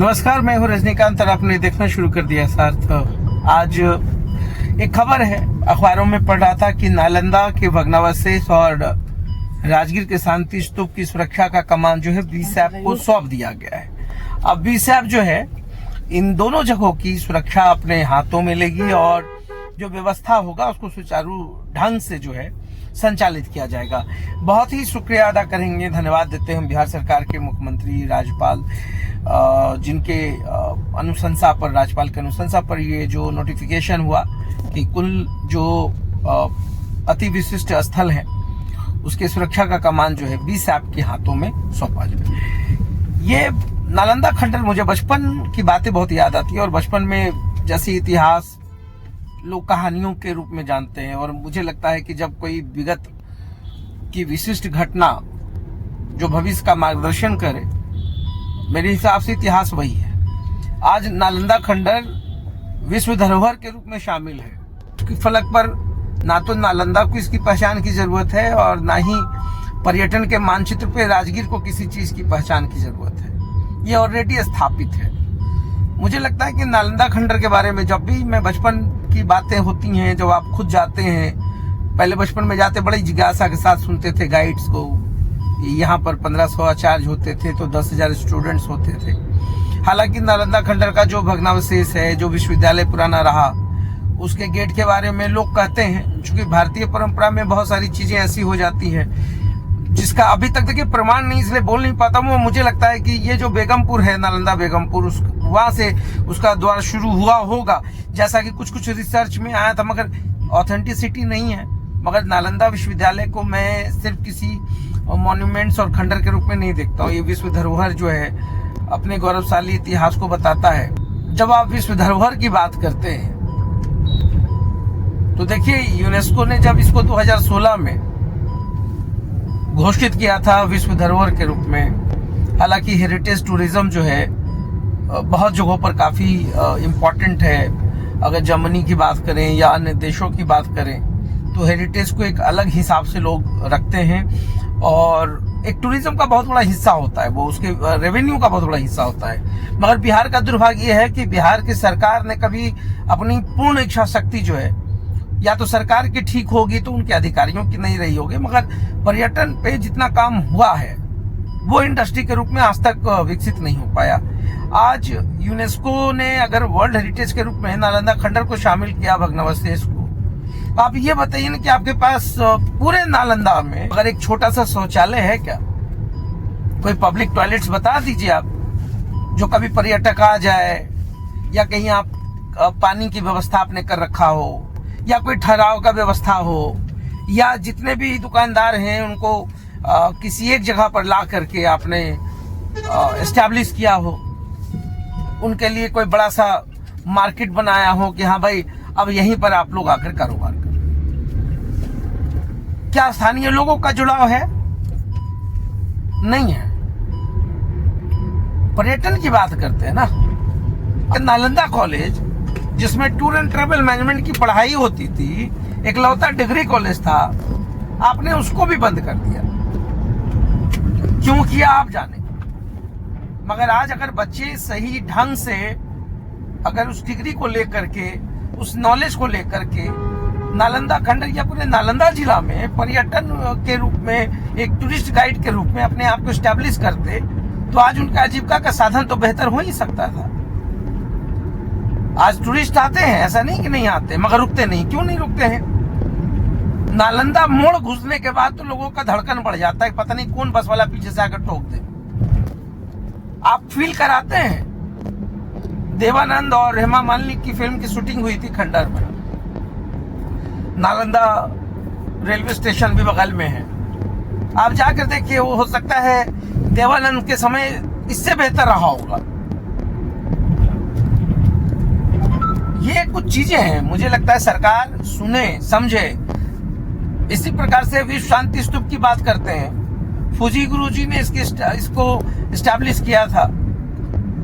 नमस्कार, मैं हूं रजनीकांत और आपने देखना शुरू कर दिया सार्थ। आज एक खबर है, अखबारों में पढ़ रहा था कि नालंदा के भग्नावशेष और राजगीर के शांति स्तूप की सुरक्षा का कमान जो है बीएसएफ को सौंप दिया गया है। अब बीएसएफ जो है इन दोनों जगहों की सुरक्षा अपने हाथों में लेगी और जो व्यवस्था होगा उसको सुचारू ढंग से जो है संचालित किया जाएगा। बहुत ही शुक्रिया अदा करेंगे, धन्यवाद देते हैं हम बिहार सरकार के मुख्यमंत्री, राज्यपाल, जिनके अनुशंसा पर, राज्यपाल के अनुशंसा पर ये जो नोटिफिकेशन हुआ कि कुल जो अति विशिष्ट स्थल है उसके सुरक्षा का कमान जो है बीएसएफ के हाथों में सौंपा जाए। ये नालंदा खंडर मुझे बचपन की बातें बहुत याद आती है और बचपन में जैसे इतिहास लोग कहानियों के रूप में जानते हैं और मुझे लगता है कि जब कोई विगत की विशिष्ट घटना जो भविष्य का मार्गदर्शन करे, मेरे हिसाब से इतिहास वही है। आज नालंदा खंडर विश्व धरोहर के रूप में शामिल है। इसके फलक पर ना तो नालंदा को इसकी पहचान की जरूरत है और ना ही पर्यटन के मानचित्र पे राजगीर को किसी चीज की पहचान की जरूरत है। ये ऑलरेडी स्थापित है। मुझे लगता है कि नालंदा खंडर के बारे में जब भी मैं बचपन की बातें होती हैं, जब आप खुद जाते हैं, पहले बचपन में जाते बड़ी जिज्ञासा के साथ सुनते थे गाइड्स को। यहाँ पर 1500 आचार्य होते थे तो 10,000 स्टूडेंट्स होते थे। हालांकि नालंदा खंडर का जो भग्नावशेष है, जो विश्वविद्यालय पुराना रहा, उसके गेट के बारे में लोग कहते हैं, चूंकि भारतीय परंपरा में बहुत सारी चीजें ऐसी हो जाती हैं जिसका अभी तक देखिए प्रमाण नहीं, इसलिए बोल नहीं पाता हूँ। मुझे लगता है कि ये जो बेगमपुर है, नालंदा बेगमपुर, वहां से उसका द्वार शुरू हुआ होगा, जैसा कि कुछ रिसर्च में आया था, मगर ऑथेंटिसिटी नहीं है। मगर नालंदा विश्वविद्यालय को मैं सिर्फ किसी मॉन्यूमेंट्स और खंडर के रूप में नहीं देखता हूँ। ये विश्व धरोहर जो है अपने गौरवशाली इतिहास को बताता है। जब आप विश्व धरोहर की बात करते हैं तो देखिए, यूनेस्को ने जब इसको 2016 में घोषित किया था विश्व धरोहर के रूप में, हालांकि हेरिटेज टूरिज्म जो है बहुत जगहों पर काफी इम्पोर्टेंट है। अगर जर्मनी की बात करें या अन्य देशों की बात करें तो हेरिटेज को एक अलग हिसाब से लोग रखते हैं और एक टूरिज्म का बहुत बड़ा हिस्सा होता है, वो उसके रेवेन्यू का बहुत बड़ा हिस्सा होता है। मगर बिहार का दुर्भाग्य यह है कि बिहार की सरकार ने कभी अपनी पूर्ण इच्छा शक्ति जो है, या तो सरकार की ठीक होगी तो उनके अधिकारियों की नहीं रही होगी, मगर पर्यटन पे जितना काम हुआ है वो इंडस्ट्री के रूप में आज तक विकसित नहीं हो पाया। आज यूनेस्को ने अगर वर्ल्ड हेरिटेज के रूप में नालंदा खंडर को शामिल किया, भग्नावशेष को, आप ये बताइए ना कि आपके पास पूरे नालंदा में अगर एक छोटा सा शौचालय है क्या? कोई पब्लिक टॉयलेट्स बता दीजिए आप, जो कभी पर्यटक आ जाए, या कहीं आप पानी की व्यवस्था आपने कर रखा हो, या कोई ठहराव का व्यवस्था हो, या जितने भी दुकानदार हैं उनको किसी एक जगह पर ला करके आपने एस्टैब्लिश किया हो, उनके लिए कोई बड़ा सा मार्केट बनाया हो कि हाँ भाई अब यहीं पर आप लोग आकर कारोबार करें। क्या स्थानीय लोगों का जुड़ाव है? नहीं है। पर्यटन की बात करते हैं ना, नालंदा कॉलेज जिसमें टूर एंड ट्रेवल मैनेजमेंट की पढ़ाई होती थी, एकलौता डिग्री कॉलेज था, आपने उसको भी बंद कर दिया। क्यों किया आप जाने। मगर आज अगर बच्चे सही ढंग से अगर उस डिग्री को लेकर के, उस नॉलेज को लेकर के नालंदा खंडर या पूरे नालंदा जिला में पर्यटन के रूप में, एक टूरिस्ट गाइड के रूप में अपने आप को एस्टैब्लिश करते, तो आज उनका आजीविका का साधन तो बेहतर हो ही सकता था। आज टूरिस्ट आते हैं, ऐसा नहीं कि नहीं आते, मगर रुकते नहीं। क्यों नहीं रुकते हैं? नालंदा मोड़ घुसने के बाद तो लोगों का धड़कन बढ़ जाता है, पता नहीं कौन बस वाला पीछे से आकर ठोक दे। आप फील कराते हैं। देवानंद और हेमा मालिनी की फिल्म की शूटिंग हुई थी खंडर में। नालंदा रेलवे स्टेशन भी बगल में है, आप जाकर देखिए। वो हो सकता है देवानंद के समय इससे बेहतर रहा होगा। ये कुछ चीजें हैं, मुझे लगता है सरकार सुने समझे। इसी प्रकार से विश्व शांति स्तूप की बात करते हैं, फूजी गुरुजी ने इसको एस्टैब्लिश किया था।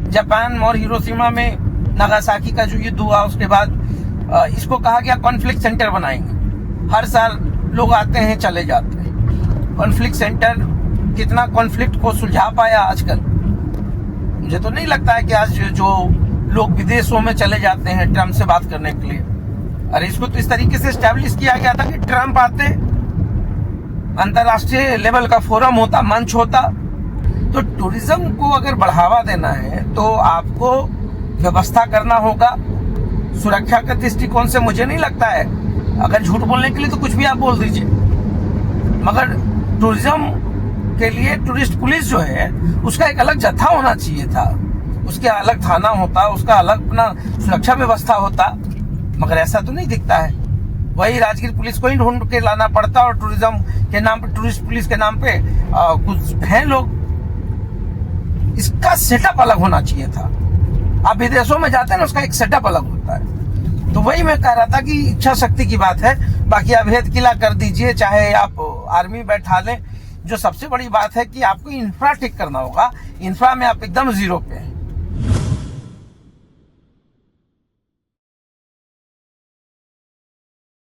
जापान और हिरोशिमा में नागासाकी का जो युद्ध हुआ उसके बाद इसको कहा गया कॉन्फ्लिक्ट सेंटर बनाएंगे। हर साल लोग आते हैं चले जाते हैं। कॉन्फ्लिक्ट सेंटर कितना कॉन्फ्लिक्ट को सुलझा पाया आजकल मुझे तो नहीं लगता है कि आज जो लोग विदेशों में चले जाते हैं ट्रम्प से बात करने के लिए, अरे इसको तो इस तरीके से एस्टैब्लिश किया गया था कि ट्रम्प आते, अंतर्राष्ट्रीय लेवल का फोरम होता, मंच होता। तो टूरिज्म को अगर बढ़ावा देना है तो आपको व्यवस्था करना होगा। सुरक्षा के दृष्टिकोण से मुझे नहीं लगता है, अगर झूठ बोलने के लिए तो कुछ भी आप बोल दीजिए, मगर टूरिज्म के लिए टूरिस्ट पुलिस जो है उसका एक अलग जत्था होना चाहिए था, उसके अलग थाना होता, उसका अलग अपना सुरक्षा व्यवस्था होता, मगर ऐसा तो नहीं दिखता है। वही राजगीर पुलिस को ही ढूंढ के लाना पड़ता और टूरिज्म के नाम पे, टूरिस्ट पुलिस के नाम पे कुछ हैं लोग। इसका सेटअप अलग होना चाहिए था। आप विदेशों में जाते हैं ना, उसका एक सेटअप अलग होता है। तो वही मैं कह रहा था कि इच्छा शक्ति की बात है। बाकी अभेद किला कर दीजिए, चाहे आप आर्मी बैठा लें, जो सबसे बड़ी बात है कि आपको इंफ्रा ठीक करना होगा। इंफ्रा में आप एकदम जीरो पे हैं।